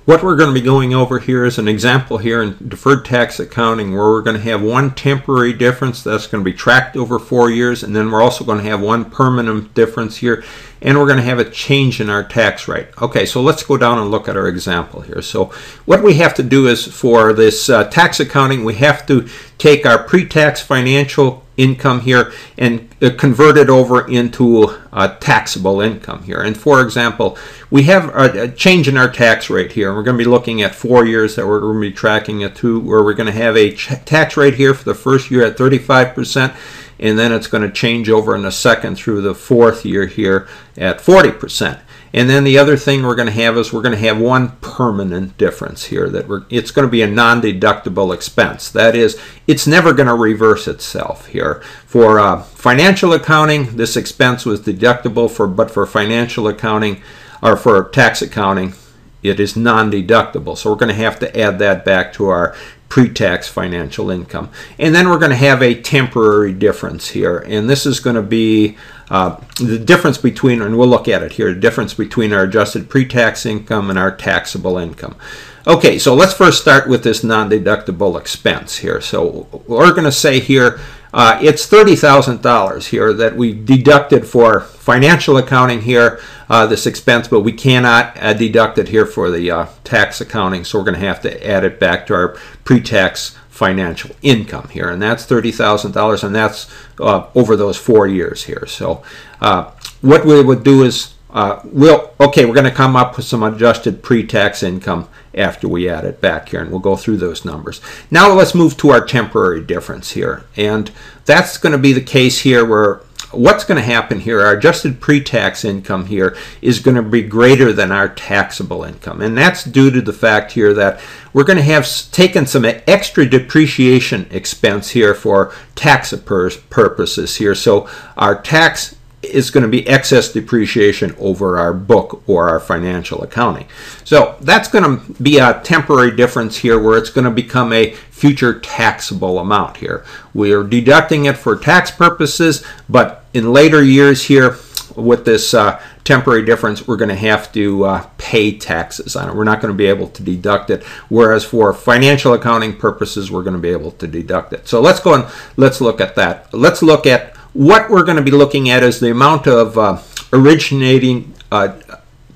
What we're going to be going over here is an example here in deferred tax accounting where we're going to have one temporary difference that's going to be tracked over 4 years, and then we're also going to have one permanent difference here, and we're going to have a change in our tax rate. Okay, so let's go down and look at our example here. So what we have to do is for this tax accounting, we have to take our pre-tax financial income here and convert it over into taxable income here. And for example, we have a change in our tax rate here. We're going to be looking at 4 years that we're going to be tracking it to, where we're going to have a tax rate here for the first year at 35%, and then it's going to change over in the second through the fourth year here at 40%. And then the other thing we're going to have is we're going to have one permanent difference here that it's going to be a non-deductible expense. That is, it's never going to reverse itself here. For financial accounting, this expense was deductible, but for financial accounting or for tax accounting, it is non-deductible. So we're going to have to add that back to our pre-tax financial income. And then we're going to have a temporary difference here. And this is going to be the difference between, and we'll look at it here, the difference between our adjusted pre-tax income and our taxable income. Okay, so let's first start with this non-deductible expense here. So we're going to say here, it's $30,000 here that we deducted for financial accounting here, this expense, but we cannot deduct it here for the tax accounting, so we're going to have to add it back to our pre-tax financial income here, and that's $30,000, and that's over those 4 years here. So what we would do is we're going to come up with some adjusted pre-tax income after we add it back here, and we'll go through those numbers. Now let's move to our temporary difference here, and that's going to be the case here where what's going to happen here, our adjusted pre-tax income here is going to be greater than our taxable income, and that's due to the fact here that we're going to have taken some extra depreciation expense here for tax purposes here. So our tax is going to be excess depreciation over our book or our financial accounting. So that's going to be a temporary difference here where it's going to become a future taxable amount here. We are deducting it for tax purposes, but in later years here with this temporary difference, we're going to have to pay taxes on it. We're not going to be able to deduct it, whereas for financial accounting purposes, we're going to be able to deduct it. So let's go and let's look at that. Let's look at what we're going to be looking at is the amount of originating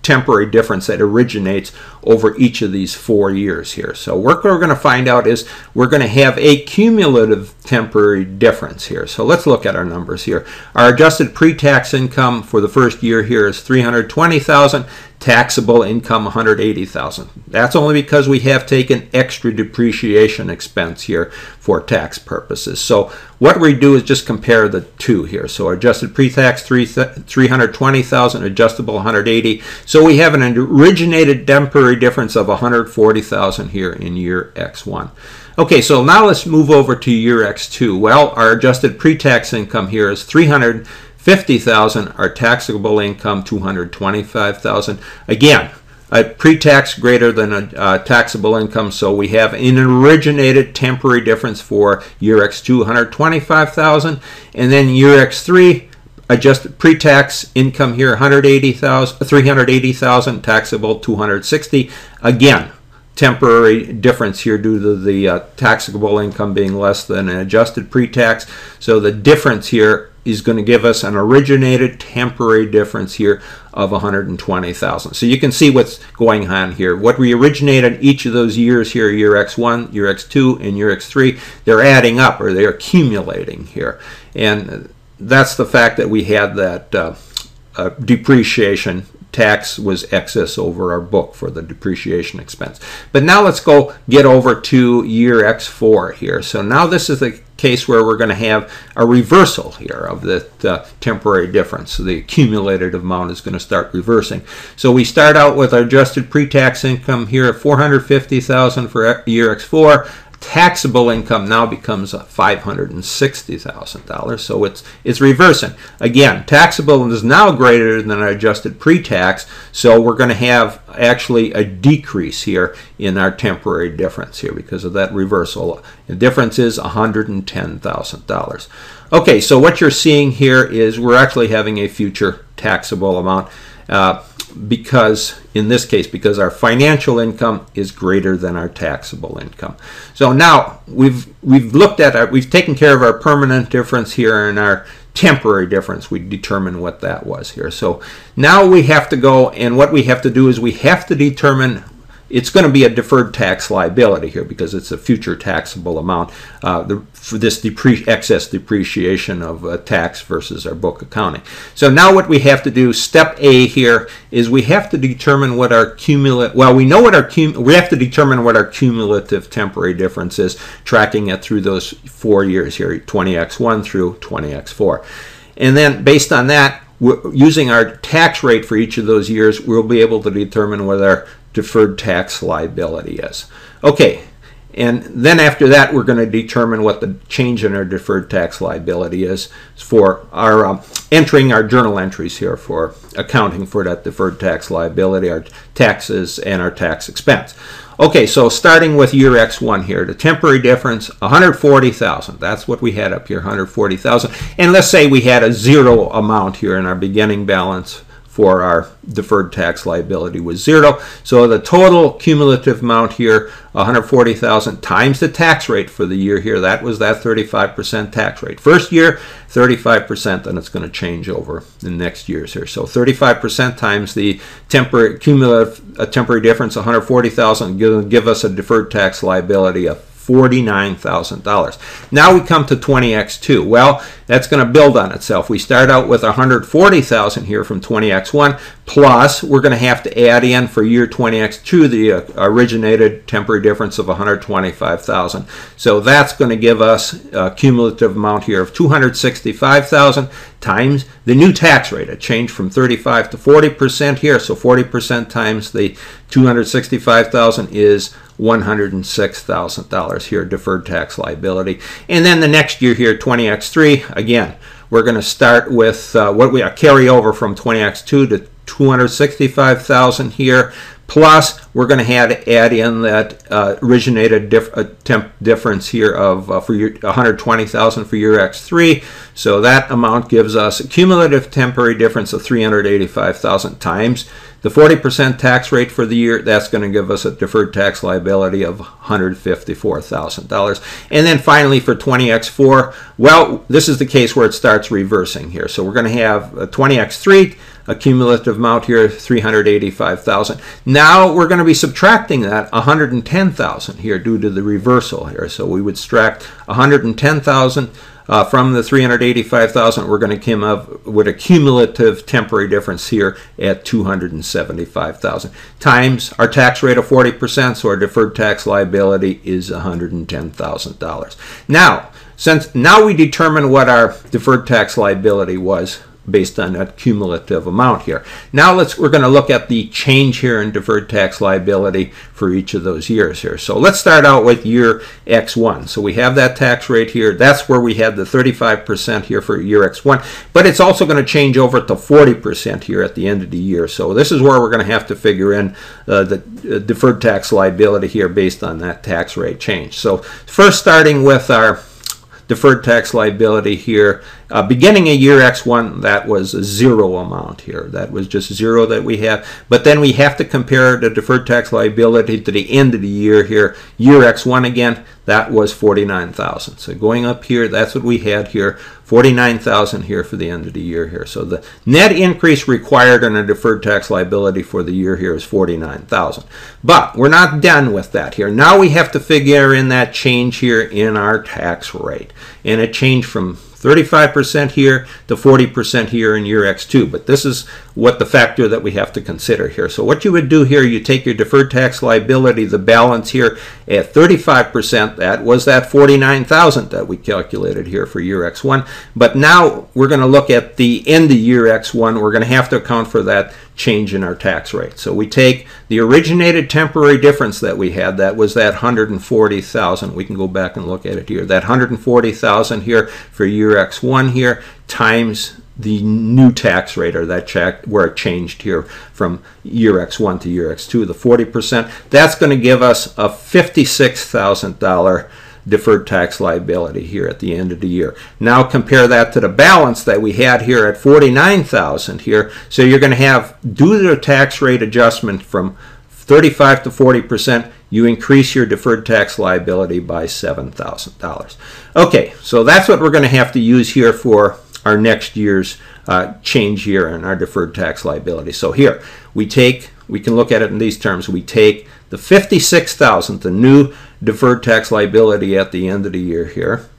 temporary difference that originates over each of these 4 years here. So what we're going to find out is we're going to have a cumulative temporary difference here. So let's look at our numbers here. Our adjusted pre-tax income for the first year here is $320,000. Taxable income $180,000. That's only because we have taken extra depreciation expense here for tax purposes. So what we do is just compare the two here. So adjusted pre-tax $320,000, adjustable $180,000. So we have an originated temporary difference of $140,000 here in year X1. Okay, so now let's move over to year X2. Well, our adjusted pre-tax income here is $350,000, our taxable income $225,000. Again, a pre-tax greater than a taxable income, so we have an originated temporary difference for year X2, $125,000, and then year X3, adjusted pre-tax income here $380,000, taxable $260,000. Again, temporary difference here due to the taxable income being less than an adjusted pre-tax. So the difference here is going to give us an originated temporary difference here of $120,000. So you can see what's going on here. What we originated each of those years here, year X1, year X2, and year X3, they're adding up, or they're accumulating here. And that's the fact that we had that depreciation tax was excess over our book for the depreciation expense. But now let's go get over to year X4 here. So now this is the case where we're going to have a reversal here of the temporary difference. So the accumulated amount is going to start reversing. So we start out with our adjusted pre-tax income here at $450,000 for year X4. Taxable income now becomes $560,000, so it's reversing. Again, taxable is now greater than our adjusted pre-tax, so we're going to have actually a decrease here in our temporary difference here because of that reversal. The difference is $110,000. Okay, so what you're seeing here is we're actually having a future taxable amount. because in this case, because our financial income is greater than our taxable income. So now we've taken care of our permanent difference here and our temporary difference. We determine what that was here. So now we have to go, and what we have to do is we have to determine, it's going to be a deferred tax liability here because it's a future taxable amount for this excess depreciation of tax versus our book accounting. So now what we have to do, step A here, is we have to determine what our cumulative, well, we know what we have to determine what our cumulative temporary difference is, tracking it through those 4 years here, 20x1 through 20x4. And then based on that, using our tax rate for each of those years, we'll be able to determine what our deferred tax liability is. Okay, and then after that we're going to determine what the change in our deferred tax liability is for our entering our journal entries here for accounting for that deferred tax liability, our taxes, and our tax expense. Okay, so starting with year X1 here, the temporary difference, $140,000. That's what we had up here, $140,000. And let's say we had a zero amount here in our beginning balance for our deferred tax liability was zero. So the total cumulative amount here, $140,000 times the tax rate for the year here, that was that 35% tax rate. First year, 35%, and it's going to change over the next years here. So 35% times the temporary cumulative temporary difference, $140,000, going to give us a deferred tax liability of $49,000. Now we come to 20x2. Well, that's going to build on itself. We start out with $140,000 here from 20x1, plus we're going to have to add in for year 20x2 the originated temporary difference of $125,000. So that's going to give us a cumulative amount here of $265,000 times the new tax rate. It changed from 35 to 40% here. So 40% times the $265,000 is $106,000 here, deferred tax liability. And then the next year here, 20x3, again, we're going to start with what we carry over from 20x2 to $265,000 here, plus we're going to add in that originated difference here of for year $120,000 for year X3. So that amount gives us a cumulative temporary difference of $385,000 times the 40% tax rate for the year. That's going to give us a deferred tax liability of $154,000. And then finally for 20x4, well, this is the case where it starts reversing here. So we're going to have a 20x3, a cumulative amount here, $385,000. Now we're going to be subtracting that $110,000 here due to the reversal here. So we would subtract $110,000 from the $385,000. We're going to come up with a cumulative temporary difference here at $275,000 times our tax rate of 40%. So our deferred tax liability is $110,000. Now we determine what our deferred tax liability was based on that cumulative amount here. Now we're going to look at the change here in deferred tax liability for each of those years here. So let's start out with year X1. So we have that tax rate here. That's where we had the 35% here for year X1, but it's also going to change over to 40% here at the end of the year. So this is where we're going to have to figure in the deferred tax liability here based on that tax rate change. So first, starting with our deferred tax liability here, beginning of year X1, that was a zero amount here. That was just zero that we have. But then we have to compare the deferred tax liability to the end of the year here. Year X1 again, that was $49,000. So going up here, that's what we had here, $49,000 here for the end of the year here. So the net increase required on a deferred tax liability for the year here is $49,000. But we're not done with that here. Now we have to figure in that change here in our tax rate. And it changed from 35% here to 40% here in year X2. But this is what the factor that we have to consider here. So what you would do here, you take your deferred tax liability, the balance here at 35%. That was that $49,000 that we calculated here for year X1. But now we're going to look at the end of year X1. We're going to have to account for that change in our tax rate. So we take the originated temporary difference that we had, that was that $140,000. We can go back and look at it here. That $140,000 here for year X1 here times the new tax rate, or that check where it changed here from year X1 to year X2, the 40%. That's going to give us a $56,000 deferred tax liability here at the end of the year. Now compare that to the balance that we had here at $49,000 here. So you're going to have, due to the tax rate adjustment from 35 to 40%, you increase your deferred tax liability by $7,000. Okay, so that's what we're going to have to use here for our next year's change here in our deferred tax liability. So here, we can look at it in these terms. We take the $56,000, the new deferred tax liability at the end of the year here,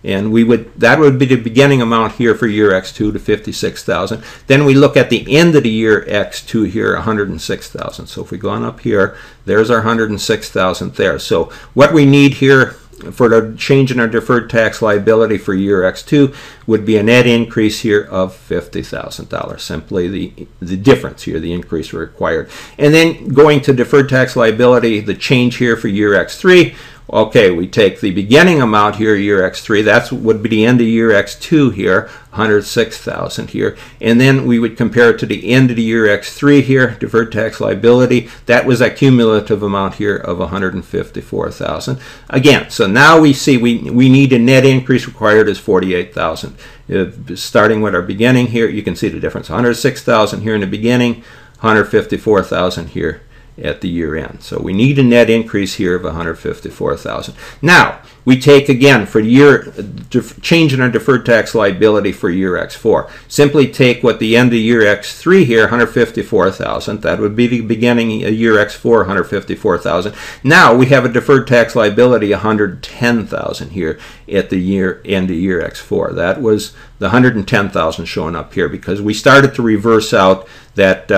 and that would be the beginning amount here for year X2 to $56,000. Then we look at the end of the year X2 here, $106,000. So if we go on up here, there's our $106,000 there. So what we need here for the change in our deferred tax liability for year X2 would be a net increase here of $50,000. Simply the difference here, the increase required. And then going to deferred tax liability, the change here for year X3, okay, we take the beginning amount here, year X3, that would be the end of year X2 here, $106,000 here, and then we would compare it to the end of the year X3 here, deferred tax liability, that was a cumulative amount here of $154,000. Again, so now we see we need a net increase required is $48,000. Starting with our beginning here, you can see the difference, $106,000 here in the beginning, $154,000 here at the year end. So we need a net increase here of $154,000. Now, we take again for change in our deferred tax liability for year X4. Simply take what the end of year X3 here, $154,000. That would be the beginning of year X4, $154,000. Now we have a deferred tax liability $110,000 here at the end of year X4. That was the $110,000 showing up here because we started to reverse out that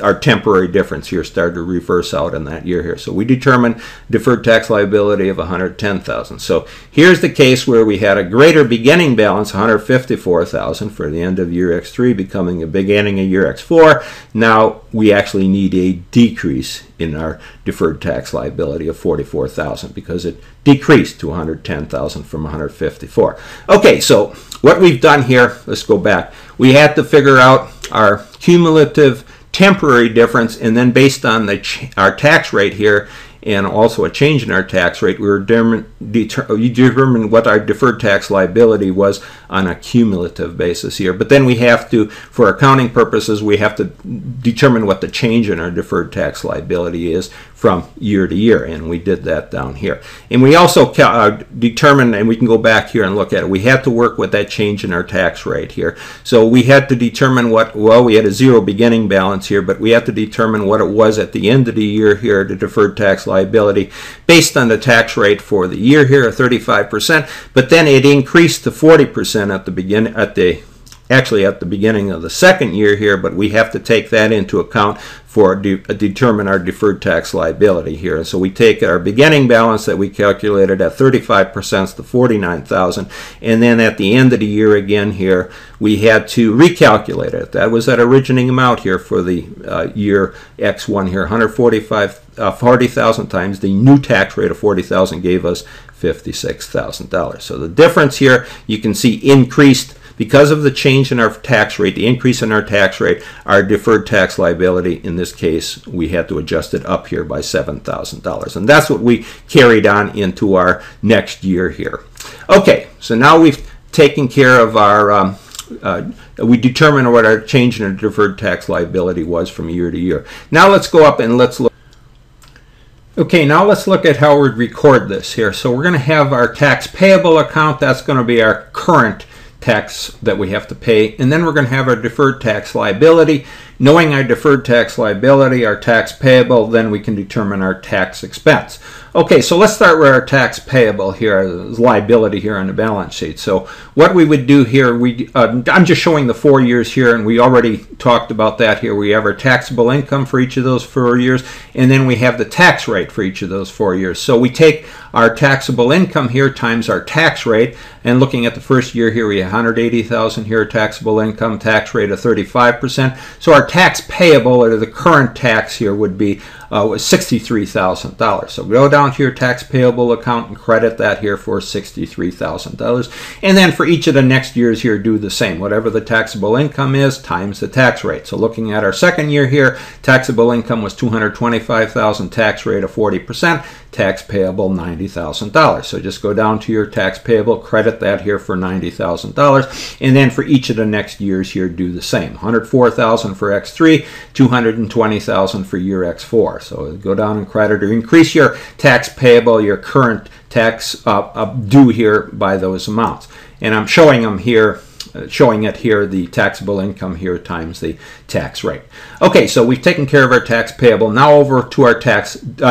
our temporary difference here started to reverse out in that year here. So we determined deferred tax liability of $110,000. So here's the case where we had a greater beginning balance, $154,000 for the end of year X3 becoming a beginning of year X4. Now we actually need a decrease in our deferred tax liability of $44,000 because it decreased to $110,000 from $154,000. Okay, so what we've done here, let's go back. We had to figure out our cumulative temporary difference, and then based on our tax rate here and also a change in our tax rate, we determine what our deferred tax liability was on a cumulative basis here. But then we have to, for accounting purposes, we have to determine what the change in our deferred tax liability is from year to year, and we did that down here. And we also determined, and we can go back here and look at it, we had to work with that change in our tax rate here. So we had to determine we had a zero beginning balance here, but we had to determine what it was at the end of the year here, the deferred tax liability, based on the tax rate for the year here of 35%, but then it increased to 40% at the beginning, actually at the beginning of the second year here, but we have to take that into account for determine our deferred tax liability here. And so we take our beginning balance that we calculated at 35% to $49,000, and then at the end of the year again here, we had to recalculate it. That was that originating amount here for the year X1 here, $40,000 times the new tax rate of $40,000 gave us $56,000. So the difference here, you can see increased because of the change in our tax rate, the increase in our tax rate, our deferred tax liability, in this case, we had to adjust it up here by $7,000. And that's what we carried on into our next year here. Okay, so now we've taken care of our, we determined what our change in our deferred tax liability was from year to year. Now let's go up and let's look. Okay, now let's look at how we record this here. So we're going to have our tax payable account. That's going to be our current tax that we have to pay, and then we're going to have our deferred tax liability. Knowing our deferred tax liability, our tax payable, then we can determine our tax expense. Okay, so let's start with our tax payable here, liability here on the balance sheet. So what we would do here, I'm just showing the 4 years here, and we already talked about that here. We have our taxable income for each of those 4 years, and then we have the tax rate for each of those 4 years. So we take our taxable income here times our tax rate, and looking at the first year here, we have $180,000 here, taxable income, tax rate of 35%. So our tax payable, or the current tax here, would be was $63,000. So go down to your tax payable account and credit that here for $63,000. And then for each of the next years here, do the same. Whatever the taxable income is times the tax rate. So looking at our second year here, taxable income was $225,000, tax rate of 40%, tax payable $90,000. So just go down to your tax payable, credit that here for $90,000, and then for each of the next years here, do the same. $104,000 for X3, $220,000 for year X4. So go down and credit or increase your tax payable, your current tax due here by those amounts. And I'm showing them here. Showing it here, the taxable income here times the tax rate. Okay, so we've taken care of our tax payable. Now over to our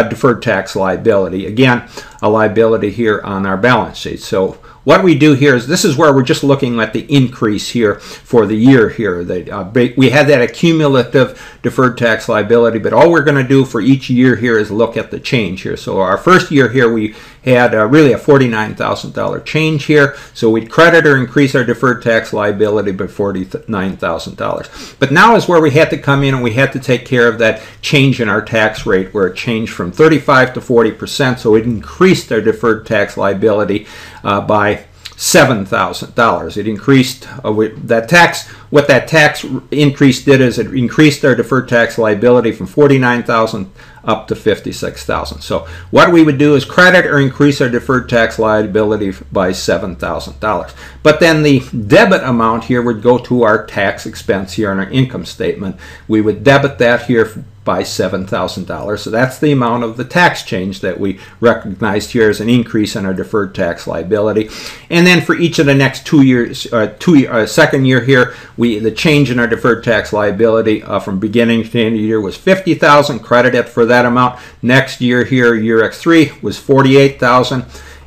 deferred tax liability. Again, a liability here on our balance sheet. So what we do here is, this is where we're just looking at the increase here for the year here. We had that accumulative deferred tax liability, but all we're going to do for each year here is look at the change here. So our first year here, we had really a $49,000 change here. So we'd credit or increase our deferred tax liability by $49,000. But now is where we had to come in and we had to take care of that change in our tax rate, where it changed from 35 to 40%. So it increased our deferred tax liability by $7,000. It increased what that tax increase did is it increased our deferred tax liability from $49,000 up to $56,000. So what we would do is credit or increase our deferred tax liability by $7,000. But then the debit amount here would go to our tax expense here on our income statement. We would debit that here by $7,000. So that's the amount of the tax change that we recognized here as an increase in our deferred tax liability. And then for each of the next 2 years, second year here, the change in our deferred tax liability from beginning to end of the year was $50,000, credited for that amount. Next year here, year X3 was $48,000.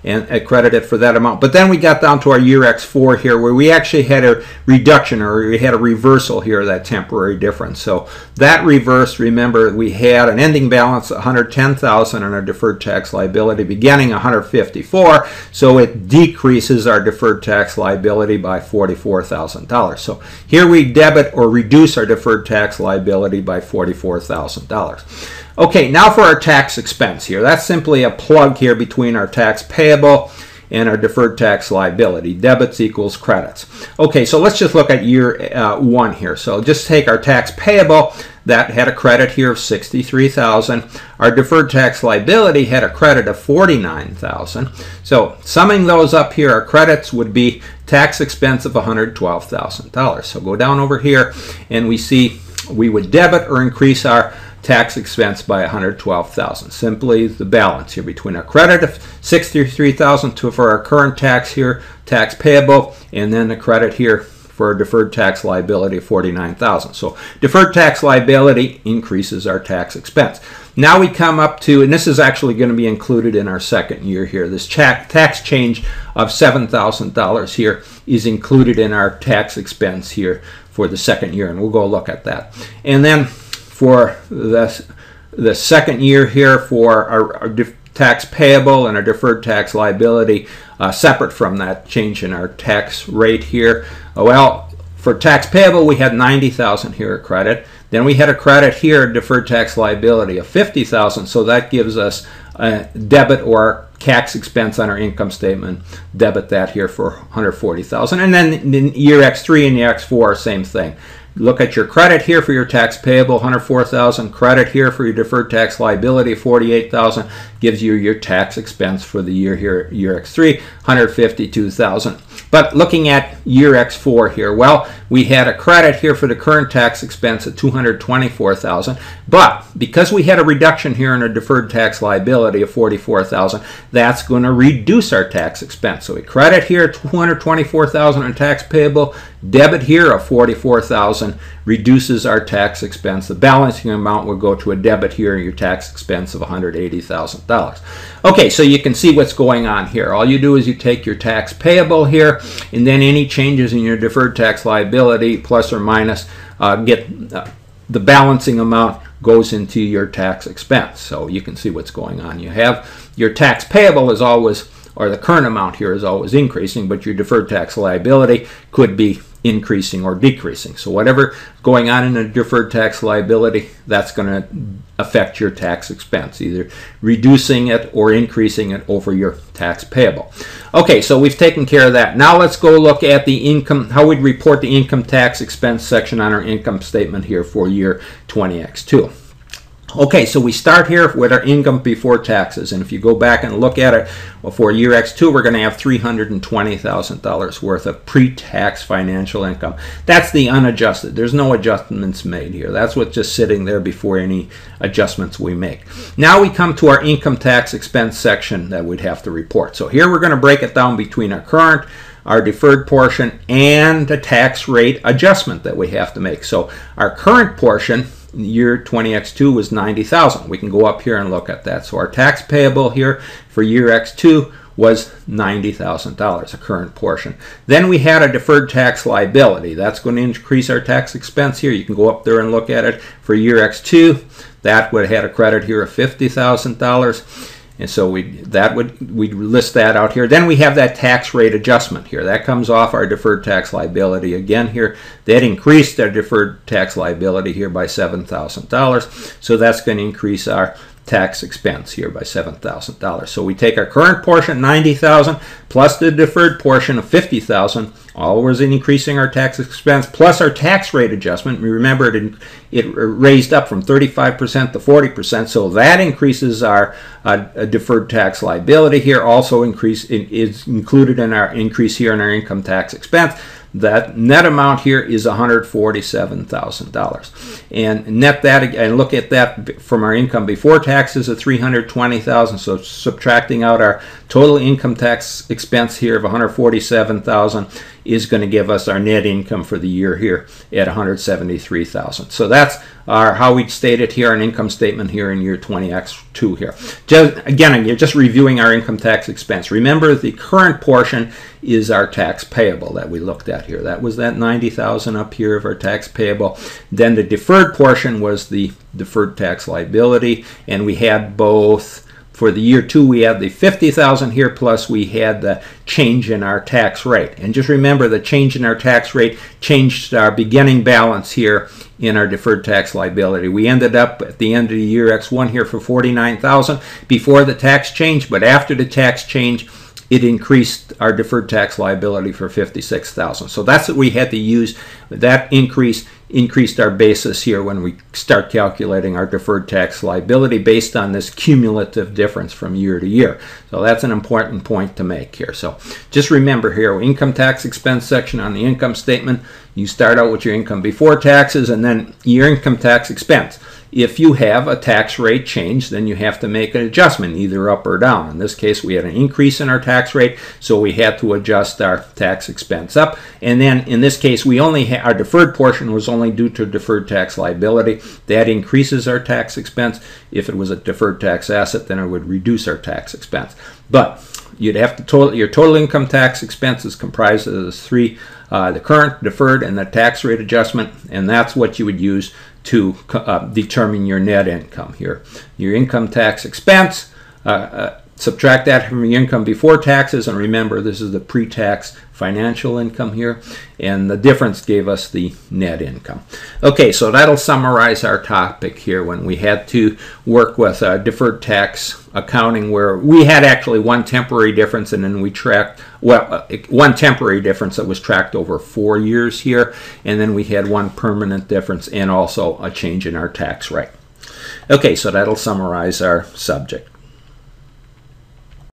And credited for that amount. But then we got down to our year X4 here, where we actually had a reduction, or we had a reversal here of that temporary difference. So that reversed, remember, we had an ending balance of $110,000 on our deferred tax liability, beginning $154,000. So it decreases our deferred tax liability by $44,000. So here we debit or reduce our deferred tax liability by $44,000. Okay, now for our tax expense here. That's simply a plug here between our tax payable and our deferred tax liability. Debits equals credits. Okay, so let's just look at year 1 here. So just take our tax payable. That had a credit here of $63,000. Our deferred tax liability had a credit of $49,000. So summing those up here, our credits would be tax expense of $112,000. So go down over here and we see we would debit or increase our tax expense by $112,000. Simply the balance here between our credit of $63,000 for our current tax here, tax payable, and then the credit here for a deferred tax liability of $49,000. So deferred tax liability increases our tax expense. Now we come up to, and this is actually going to be included in our second year here, this tax change of $7,000 here is included in our tax expense here for the second year, and we'll go look at that. And then for the second year here for our tax payable and our deferred tax liability, separate from that change in our tax rate here. Well, for tax payable, we had $90,000 here at credit. Then we had a credit here, deferred tax liability of $50,000. So that gives us a debit or tax expense on our income statement. Debit that here for $140,000. And then in year X3 and year X4, same thing. Look at your credit here for your tax payable, $104,000. Credit here for your deferred tax liability, $48,000. Gives you your tax expense for the year here, year X3, $152,000. But looking at year X4 here, well, we had a credit here for the current tax expense at $224,000. But because we had a reduction here in our deferred tax liability of $44,000, that's going to reduce our tax expense. So we credit here $224,000 in tax payable, debit here of $44,000, reduces our tax expense. The balancing amount will go to a debit here in your tax expense of $180,000. Okay, so you can see what's going on here. All you do is you take your tax payable here, and then any changes in your deferred tax liability, plus or minus, the balancing amount goes into your tax expense. So you can see what's going on. You have your tax payable is always, or the current amount here is always increasing, but your deferred tax liability could be increasing or decreasing. So whatever going on in a deferred tax liability, that's going to affect your tax expense, either reducing it or increasing it over your tax payable. Okay, so we've taken care of that. Now let's go look at the income, how we'd report the income tax expense section on our income statement here for year 20X2. Okay, so we start here with our income before taxes, and if you go back and look at it, well, for year X2, we're going to have $320,000 worth of pre-tax financial income. That's the unadjusted. There's no adjustments made here. That's what's just sitting there before any adjustments we make. Now we come to our income tax expense section that we'd have to report. So here we're going to break it down between our current, our deferred portion, and the tax rate adjustment that we have to make. So our current portion, year 20X2, was $90,000. We can go up here and look at that. So our tax payable here for year X2 was $90,000, a current portion. Then we had a deferred tax liability. That's going to increase our tax expense here. You can go up there and look at it. For year X2, that would have had a credit here of $50,000. And so we'd list that out here. Then we have that tax rate adjustment here. That comes off our deferred tax liability again here. That increased our deferred tax liability here by $7,000. So that's going to increase our tax expense here by $7,000. So we take our current portion, $90,000, plus the deferred portion of $50,000, all was increasing our tax expense, plus our tax rate adjustment. Remember, it raised up from 35% to 40%, so that increases our deferred tax liability here. Also is included in our increase here in our income tax expense. That net amount here is $147,000. And net that and look at that from our income before taxes of $320,000. So subtracting out our total income tax expense here of $147,000 is going to give us our net income for the year here at $173,000. So that's how we'd state it here, an income statement here in year 20X2 here. Again, you're just reviewing our income tax expense. Remember, the current portion is our tax payable that we looked at here. That was that $90,000 up here of our tax payable. Then the deferred portion was the deferred tax liability, and we had both. For the year 2, we had the $50,000 here, plus we had the change in our tax rate. And just remember, the change in our tax rate changed our beginning balance here in our deferred tax liability. We ended up at the end of the year X1 here for $49,000 before the tax change, but after the tax change, it increased our deferred tax liability for $56,000. So that's what we had to use. That increased our basis here when we start calculating our deferred tax liability based on this cumulative difference from year to year. So that's an important point to make here. So just remember here, income tax expense section on the income statement, you start out with your income before taxes and then your income tax expense. If you have a tax rate change, then you have to make an adjustment, either up or down. In this case, we had an increase in our tax rate, so we had to adjust our tax expense up. And then in this case, we only our deferred portion was only due to deferred tax liability. That increases our tax expense. If it was a deferred tax asset, then it would reduce our tax expense. But you'd have to your total income tax expense is comprised of those three: the current, deferred, and the tax rate adjustment, and that's what you would use to determine your net income here. Your income tax expense, subtract that from your income before taxes, and remember, this is the pre-tax financial income here, and the difference gave us the net income. Okay, so that'll summarize our topic here when we had to work with deferred tax accounting, where we had actually one temporary difference, and then we tracked, one temporary difference that was tracked over 4 years here, and then we had one permanent difference and also a change in our tax rate. Okay, so that'll summarize our subject.